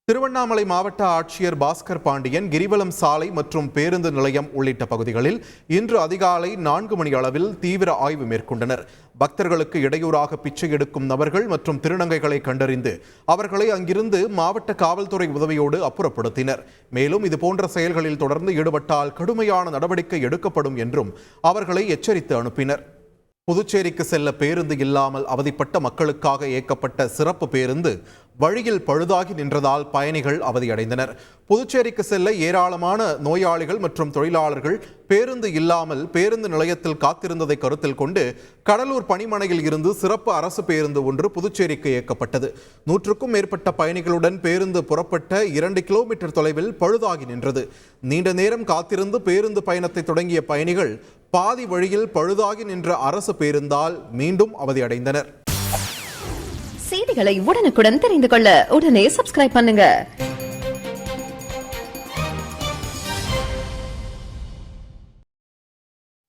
திருவண்ணாமலை மாவட்ட ஆட்சியர் பாஸ்கர் பாண்டியன் கிரிவலம் சாலை மற்றும் பேருந்து நிலையம் உள்ளிட்ட பகுதிகளில் இன்று அதிகாலை 4 மணி அளவில் தீவிர ஆய்வு மேற்கொண்டனர். பக்தர்களுக்கு இடையூறாக பிச்சை எடுக்கும் நபர்கள் மற்றும் திருநங்கைகளை கண்டறிந்து அவர்களை அங்கிருந்து மாவட்ட காவல்துறை உதவியோடு அப்புறப்படுத்தினர். மேலும் இதுபோன்ற செயல்களில் தொடர்ந்து ஈடுபட்டால் கடுமையான நடவடிக்கை எடுக்கப்படும் என்றும் அவர்களை எச்சரித்து அனுப்பினர். புதுச்சேரிக்கு செல்ல பேருந்து இல்லாமல் அவதிப்பட்ட மக்களுக்காக இயக்கப்பட்ட சிறப்பு பேருந்து வழியில் பழுதாகி நின்றதால் பயணிகள் அவதியடைந்தனர். புதுச்சேரிக்கு செல்ல ஏராளமான நோயாளிகள் மற்றும் தொழிலாளர்கள் பேருந்து இல்லாமல் பேருந்து நிலையத்தில் காத்திருந்ததை கருத்தில் கொண்டு கடலூர் பணிமனையில் இருந்து சிறப்பு அரசு பேருந்து ஒன்று புதுச்சேரிக்கு இயக்கப்பட்டது. 100க்கும் மேற்பட்ட பயணிகளுடன் பேருந்து புறப்பட்ட 2 கிலோமீட்டர் தொலைவில் பழுதாகி நின்றது. நீண்ட நேரம் காத்திருந்து பேருந்து பயணத்தை தொடங்கிய பயணிகள் பாதி வழியில் பழுதாகி நின்ற அரசு பேருந்தால் மீண்டும் அவதியடைந்தனர். செய்திகளை உடனுக்குடன் தெரிந்து கொள்ள உடனே சப்ஸ்கிரைப் பண்ணுங்க.